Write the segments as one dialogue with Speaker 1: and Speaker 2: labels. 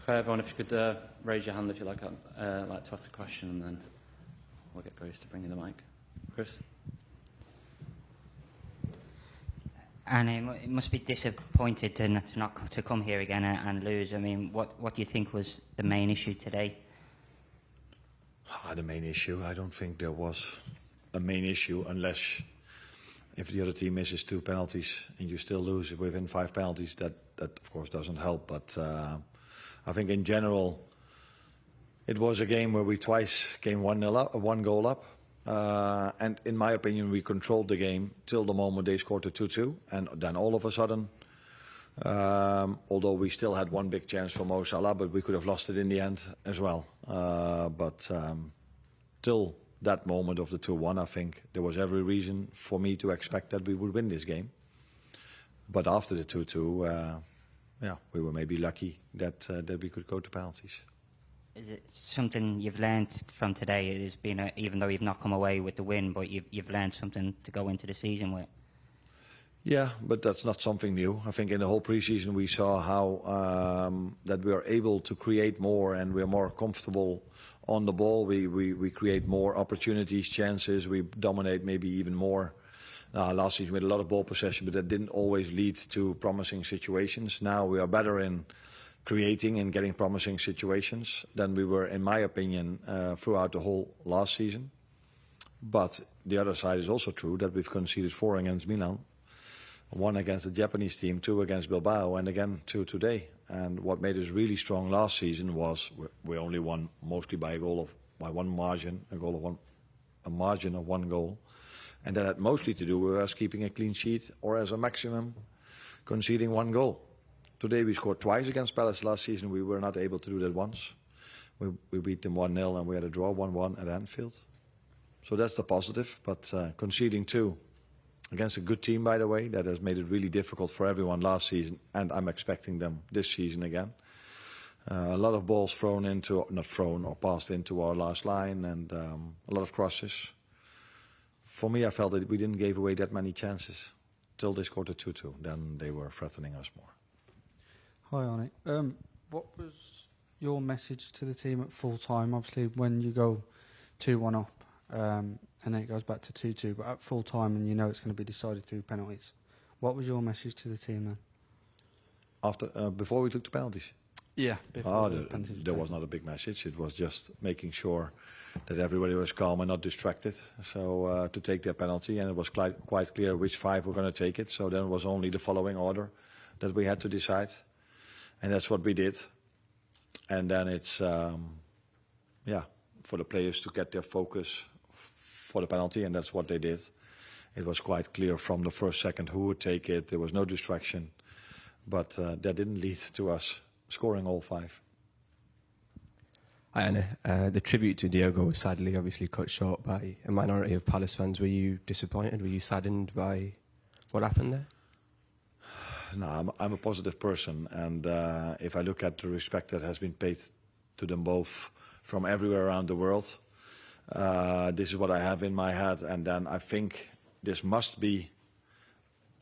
Speaker 1: Okay, everyone, if you could raise your hand if you'd like to ask a question, and then we'll get Grace to bring in the mic. Chris?
Speaker 2: And it must be disappointed to come here again and lose. I mean, what do you think was the main issue today?
Speaker 3: The main issue, I don't think there was a main issue unless if the other team misses 2 penalties and you still lose within 5 penalties, that of course doesn't help. But I think in general, it was a game where we twice came 1-0 up, 1 goal up. And in my opinion, we controlled the game till the moment they scored the 2-2. And then all of a sudden, although we still had 1 big chance for Mo Salah, but we could have lost it in the end as well. But till that moment of the 2-1, I think there was every reason for me to expect that we would win this game. But after the 2-2, we were maybe lucky that we could go to penalties.
Speaker 2: Is it something you've learned from today? It has been, even though you've not come away with the win, but you've learned something to go into the season with.
Speaker 3: Yeah, but that's not something new. I think in the whole preseason we saw how that we are able to create more and we're more comfortable on the ball. We create more opportunities, chances. We dominate maybe even more. Last season we had a lot of ball possession, but that didn't always lead to promising situations. Now we are better in creating and getting promising situations than we were, in my opinion, throughout the whole last season. But the other side is also true that we've conceded 4 against Milan, 1 against the Japanese team, 2 against Bilbao, and again 2 today. And what made us really strong last season was we only won mostly by a margin of 1 goal, and that had mostly to do with us keeping a clean sheet or as a maximum conceding 1 goal. Today we scored twice against Palace last season. We were not able to do that once. We beat them 1-0 and we had a draw 1-1 at Anfield. So that's the positive. But conceding 2 against a good team, by the way, that has made it really difficult for everyone last season. And I'm expecting them this season again. A lot of balls passed into our last line, and a lot of crosses. For me, I felt that we didn't give away that many chances till they scored the 2-2. Then they were threatening us more.
Speaker 4: Hi, Arne. What was your message to the team at full time? Obviously, when you go 2-1 up, and then it goes back to 2-2, but at full time, and you know it's going to be decided through penalties. What was your message to the team then?
Speaker 3: Before we took the penalties?
Speaker 4: Yeah.
Speaker 3: There was not a big message. It was just making sure that everybody was calm and not distracted. So to take their penalty, and it was quite clear which 5 were going to take it. So then it was only the following order that we had to decide. And that's what we did. And then it's, for the players to get their focus for the penalty, and that's what they did. It was quite clear from the first second who would take it. There was no distraction. But that didn't lead to us scoring all 5.
Speaker 5: Hi, Arne. The tribute to Diogo was sadly obviously cut short by a minority of Palace fans. Were you disappointed? Were you saddened by what happened there?
Speaker 3: No, I'm a positive person, and if I look at the respect that has been paid to them both from everywhere around the world, this is what I have in my head, and then I think this must be.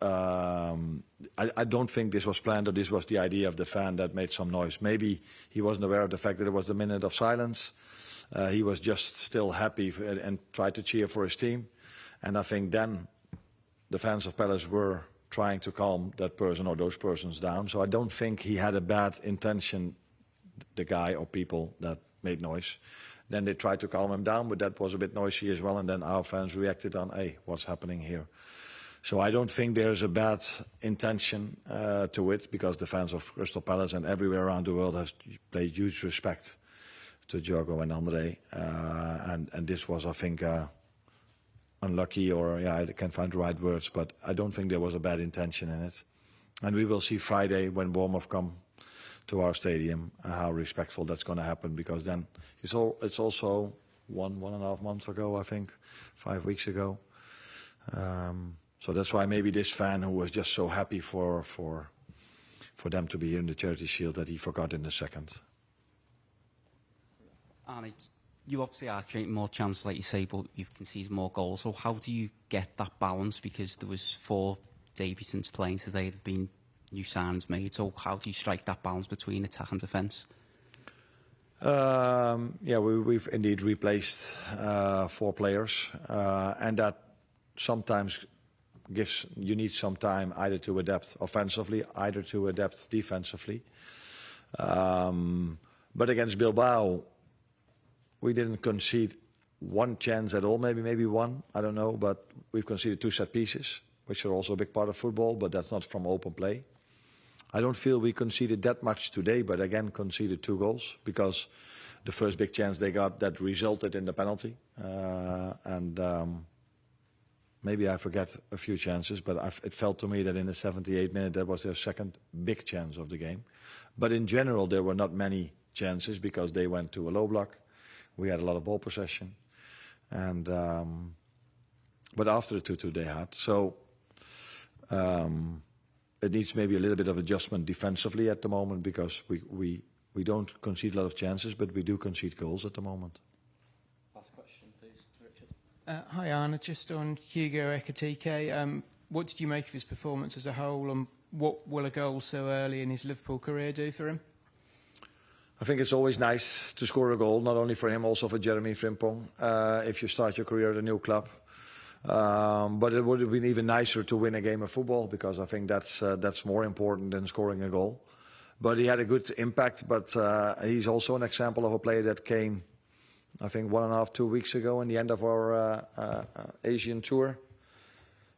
Speaker 3: I don't think this was planned, or this was the idea of the fan that made some noise. Maybe he wasn't aware of the fact that it was the minute of silence. He was just still happy and tried to cheer for his team, and I think then the fans of Palace were trying to calm that person or those persons down. So I don't think he had a bad intention, the guy or people that made noise. Then they tried to calm him down, but that was a bit noisy as well. And then our fans reacted on, hey, what's happening here? So I don't think there's a bad intention to it, because the fans of Crystal Palace and everywhere around the world have paid huge respect to Diogo and Andre. And this was, I think, unlucky, or I can't find the right words, but I don't think there was a bad intention in it. And we will see Friday when Bournemouth come to our stadium how respectful that's going to happen, because then it's also 1.5 months ago, I think, 5 weeks ago. So that's why maybe this fan who was just so happy for them to be here in the Charity Shield that he forgot in a second.
Speaker 6: Arne, you obviously are creating more chances, like you say, but you've conceded more goals. So how do you get that balance? Because there was 4 debutantes playing today. There have been new signings made. So how do you strike that balance between attack and defence?
Speaker 3: Yeah, we've indeed replaced 4 players, and that sometimes you need some time either to adapt offensively, either to adapt defensively. But against Bilbao, we didn't concede one chance at all, maybe one, I don't know, but we've conceded 2 set pieces, which are also a big part of football, but that's not from open play. I don't feel we conceded that much today, but again conceded 2 goals because the first big chance they got that resulted in the penalty. Maybe I forget a few chances, but it felt to me that in the 78th minute that was their second big chance of the game. But in general, there were not many chances because they went to a low block. We had a lot of ball possession, and but after the 2-2 they had. So it needs maybe a little bit of adjustment defensively at the moment because we don't concede a lot of chances, but we do concede goals at the moment.
Speaker 1: Last question, please, Richard.
Speaker 7: Hi, Arne. Just on Hugo Ekitike, what did you make of his performance as a whole, and what will a goal so early in his Liverpool career do for him?
Speaker 3: I think it's always nice to score a goal, not only for him, also for Jeremy Frimpong, if you start your career at a new club. But it would have been even nicer to win a game of football because I think that's more important than scoring a goal. But he had a good impact, but he's also an example of a player that came, I think, 1.5, 2 weeks ago in the end of our Asian tour.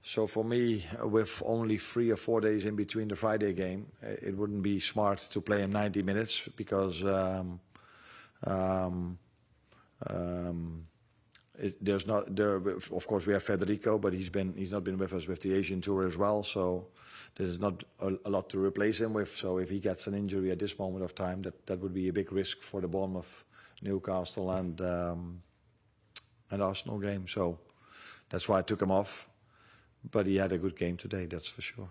Speaker 3: So for me, with only 3 or 4 days in between the Friday game, it wouldn't be smart to play him 90 minutes because there's not there. Of course, we have Federico, but he's not been with us with the Asian tour as well. So there's not a lot to replace him with. So if he gets an injury at this moment of time, that would be a big risk for the Bournemouth, Newcastle, and Arsenal game. So that's why I took him off. But he had a good game today, that's for sure.